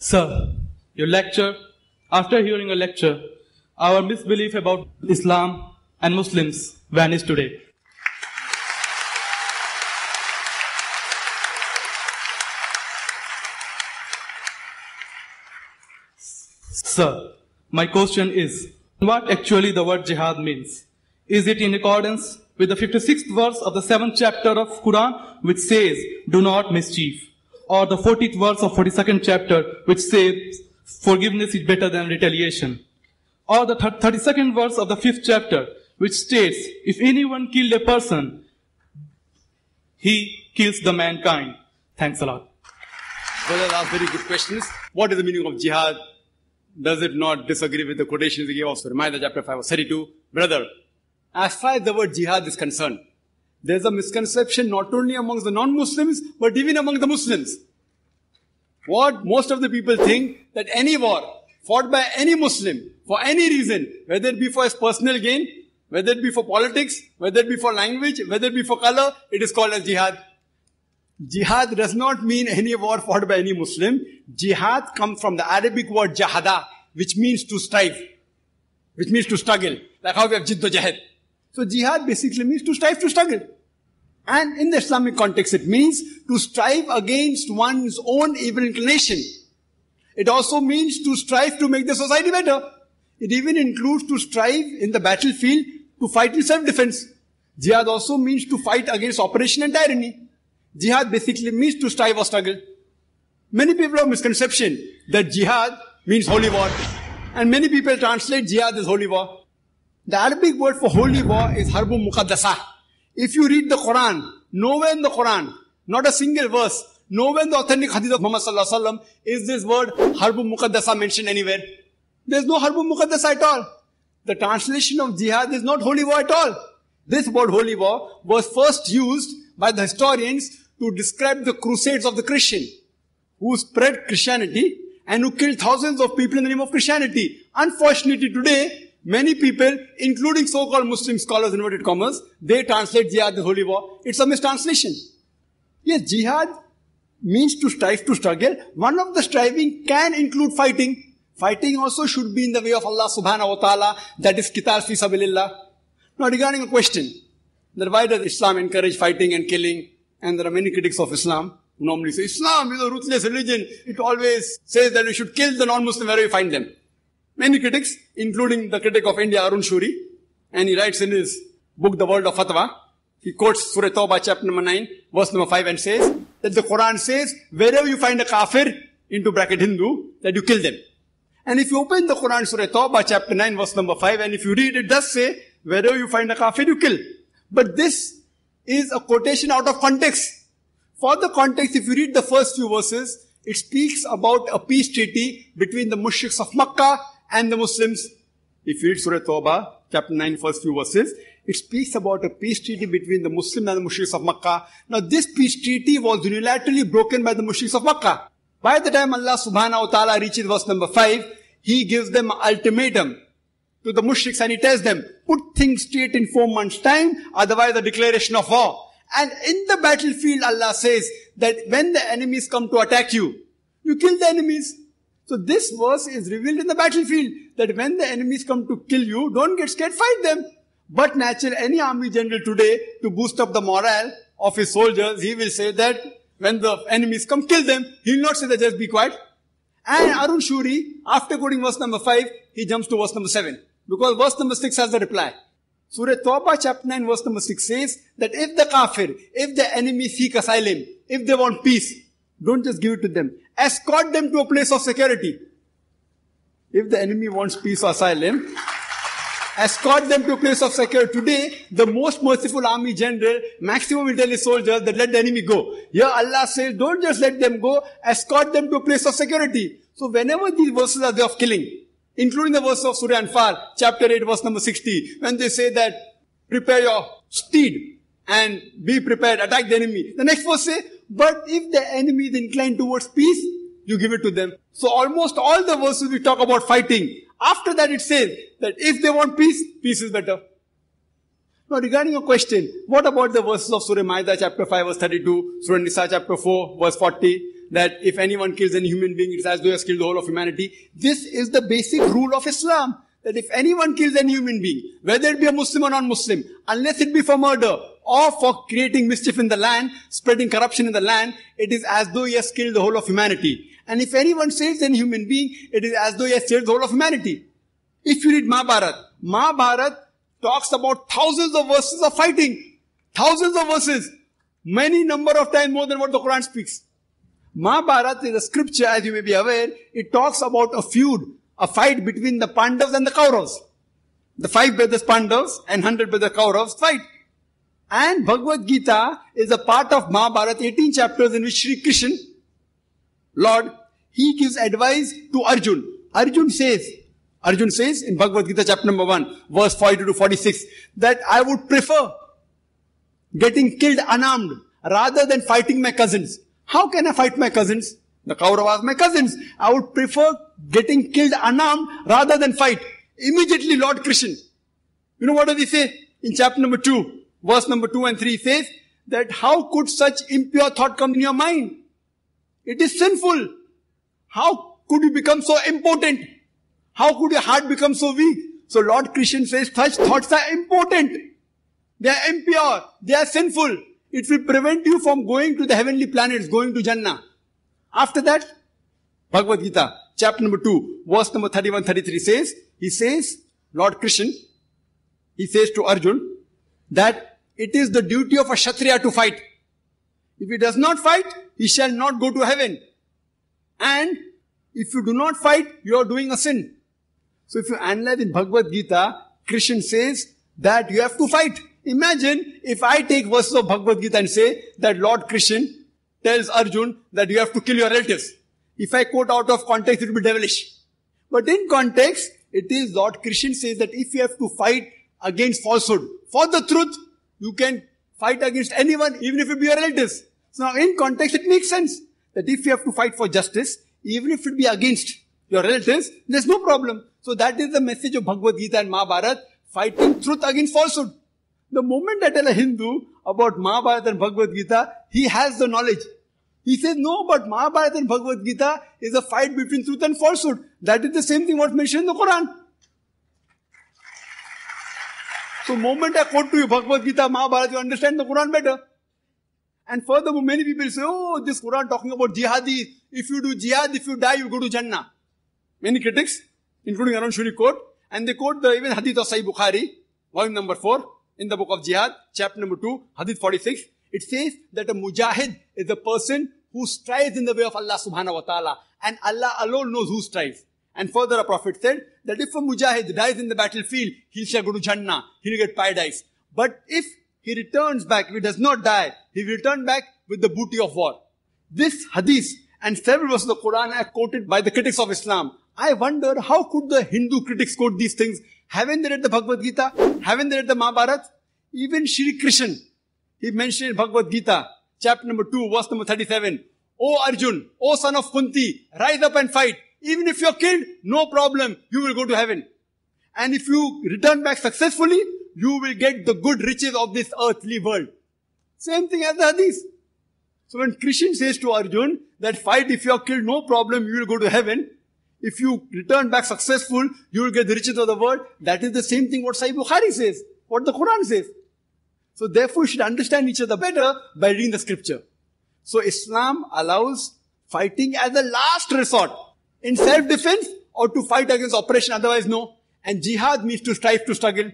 Sir, after hearing your lecture, our misbelief about Islam and Muslims vanished today. Sir, my question is, what actually the word jihad means? Is it in accordance with the 56th verse of the 7th chapter of Qur'an, which says, do not mischief? Or the 40th verse of 42nd chapter, which says, forgiveness is better than retaliation? Or the 32nd verse of the 5th chapter, which states, if anyone killed a person, he kills the mankind. Thanks a lot. Brothers ask very good questions. What is the meaning of jihad? Does it not disagree with the quotations he gave of Mahabharata chapter 5 verse 32? Brother, as far as the word jihad is concerned, there's a misconception not only amongst the non-Muslims, but even among the Muslims. What most of the people think, that any war fought by any Muslim, for any reason, whether it be for his personal gain, whether it be for politics, whether it be for language, whether it be for color, it is called as jihad. Jihad does not mean any war fought by any Muslim. Jihad comes from the Arabic word jahada, which means to strive, which means to struggle. Like how we have jiddo jahad. So jihad basically means to strive, to struggle. And in the Islamic context, it means to strive against one's own evil inclination. It also means to strive to make the society better. It even includes to strive in the battlefield to fight in self-defense. Jihad also means to fight against oppression and tyranny. Jihad basically means to strive or struggle. Many people have misconception that jihad means holy war. And many people translate jihad as holy war. The Arabic word for holy war is harbun muqaddasa. If you read the Qur'an, nowhere in the Qur'an, not a single verse, nowhere in the authentic hadith of Muhammad sallallahu alaihi wasallam is this word harbun muqaddasa mentioned anywhere. There's no harbun muqaddasa at all. The translation of jihad is not holy war at all. This word holy war was first used by the historians to describe the crusades of the Christian, who spread Christianity and who killed thousands of people in the name of Christianity. Unfortunately today, many people, including so-called Muslim scholars, inverted commas, they translate jihad as holy war. It's a mistranslation. Yes, jihad means to strive, to struggle. One of the striving can include fighting. Fighting also should be in the way of Allah subhanahu wa ta'ala, that is qital fi sabilillah. Now regarding a question, that why does Islam encourage fighting and killing? And there are many critics of Islam who normally say, Islam is a ruthless religion. It always says that we should kill the non-Muslim wherever we find them. Many critics, including the critic of India, Arjun, and he writes in his book, The World of Fatwa, he quotes Surah Tawbah, chapter number 9, verse number 5, and says that the Qur'an says, wherever you find a Kafir, into bracket Hindu, that you kill them. And if you open the Qur'an, Surah Tawbah, chapter 9, verse number 5, and if you read, it does say, wherever you find a Kafir, you kill. But this is a quotation out of context. For the context, if you read the first few verses, it speaks about a peace treaty between the mushriks of Makkah and the Muslims. If you read Surah Tawbah, chapter 9, first few verses, it speaks about a peace treaty between the Muslims and the mushriks of Makkah. Now this peace treaty was unilaterally broken by the mushriks of Makkah. By the time Allah subhanahu wa ta'ala reaches verse number 5, He gives them an ultimatum to the mushriks and He tells them, put things straight in 4 months' time, otherwise a declaration of war. And in the battlefield, Allah says that when the enemies come to attack you, you kill the enemies. So this verse is revealed in the battlefield, that when the enemies come to kill you, don't get scared, fight them. But naturally, any army general today, to boost up the morale of his soldiers, he will say that when the enemies come, kill them. He will not say that just be quiet. And Arjun Shuri, after quoting verse number 5, he jumps to verse number 7. Because verse number 6 has the reply. Surah Tawbah chapter 9 verse number 6 says that if the kafir, if the enemy seek asylum, if they want peace, don't just give it to them. Escort them to a place of security. If the enemy wants peace or asylum, escort them to a place of security. Today, the most merciful army general, maximum will tell his soldiers that let the enemy go. Here Allah says, don't just let them go, escort them to a place of security. So whenever these verses are there of killing, including the verse of Surah Anfal, chapter 8, verse number 60, when they say that, prepare your steed and be prepared, attack the enemy. The next verse say, but if the enemy is inclined towards peace, you give it to them. So almost all the verses we talk about fighting. After that it says that if they want peace, peace is better. Now regarding your question, what about the verses of Surah Maida chapter 5 verse 32, Surah Nisa chapter 4 verse 40? that if anyone kills any human being, it's as though he has killed the whole of humanity. This is the basic rule of Islam. That if anyone kills any human being, whether it be a Muslim or non-Muslim, unless it be for murder or for creating mischief in the land, spreading corruption in the land, it is as though he has killed the whole of humanity. And if anyone saves any human being, it is as though he has saved the whole of humanity. If you read Mahabharata talks about thousands of verses of fighting. Thousands of verses. Many number of times more than what the Qur'an speaks. Mahabharata is a scripture, as you may be aware. It talks about a feud, a fight between the Pandavas and the Kauravas. The 5 brothers Pandavas and 100 brothers Kauravas fight. And Bhagavad Gita is a part of Mahabharata, 18 chapters in which Shri Krishna, Lord, he gives advice to Arjun. Arjun says in Bhagavad Gita chapter number 1, verse 42 to 46, that I would prefer getting killed unarmed rather than fighting my cousins. How can I fight my cousins? The Kauravas are my cousins. I would prefer getting killed unarmed rather than fight. Immediately Lord Krishna, you know what does he say? In chapter number 2, verse number 2 and 3, he says that how could such impure thought come in your mind? It is sinful. How could you become so impotent? How could your heart become so weak? So Lord Krishna says such thoughts are impotent. They are impure. They are sinful. It will prevent you from going to the heavenly planets, going to Jannah. After that, Bhagavad Gita, chapter number 2, verse number 31-33 says, he says, Lord Krishna, he says to Arjun, that it is the duty of a Kshatriya to fight. If he does not fight, he shall not go to heaven. And if you do not fight, you are doing a sin. So if you analyze in Bhagavad Gita, Krishna says that you have to fight. Imagine if I take verses of Bhagavad Gita and say that Lord Krishna tells Arjun that you have to kill your relatives. If I quote out of context, it will be devilish. But in context, it is Lord Krishna says that if you have to fight against falsehood, for the truth, you can fight against anyone, even if it be your relatives. So now in context, it makes sense that if you have to fight for justice, even if it be against your relatives, there's no problem. So that is the message of Bhagavad Gita and Mahabharata, fighting truth against falsehood. The moment I tell a Hindu about Mahabharata and Bhagavad Gita, he has the knowledge. He says, no, but Mahabharata and Bhagavad Gita is a fight between truth and falsehood. That is the same thing what's mentioned in the Qur'an. So moment I quote to you Bhagavad Gita, Mahabharata, you understand the Qur'an better. And furthermore, many people say, oh, this Qur'an talking about jihadis. If you do jihad, if you die, you go to Jannah. Many critics, including Arjun Shuri, quote, and they quote the even hadith of Sahih Bukhari, volume number 4, in the book of Jihad, chapter number 2, hadith 46. It says that a mujahid is a person who strives in the way of Allah subhanahu wa ta'ala. And Allah alone knows who strives. And further a prophet said that if a mujahid dies in the battlefield, he shall go to Jannah. He will get paradise. But if he returns back, if he does not die, he will return back with the booty of war. This hadith and several verses of the Qur'an are quoted by the critics of Islam. I wonder how could the Hindu critics quote these things? Haven't they read the Bhagavad Gita? Haven't they read the Mahabharata? Even Shri Krishna, he mentioned in Bhagavad Gita, chapter number 2, verse number 37. O Arjun, O son of Kunti, rise up and fight. Even if you're killed, no problem, you will go to heaven. And if you return back successfully, you will get the good riches of this earthly world. Same thing as the hadith. So when Krishna says to Arjun that fight, if you are killed, no problem, you will go to heaven. If you return back successful, you will get the riches of the world. That is the same thing what Sahih Bukhari says, what the Qur'an says. So therefore, we should understand each other better by reading the scripture. So Islam allows fighting as a last resort in self-defense or to fight against oppression, otherwise no. And jihad means to strive to struggle.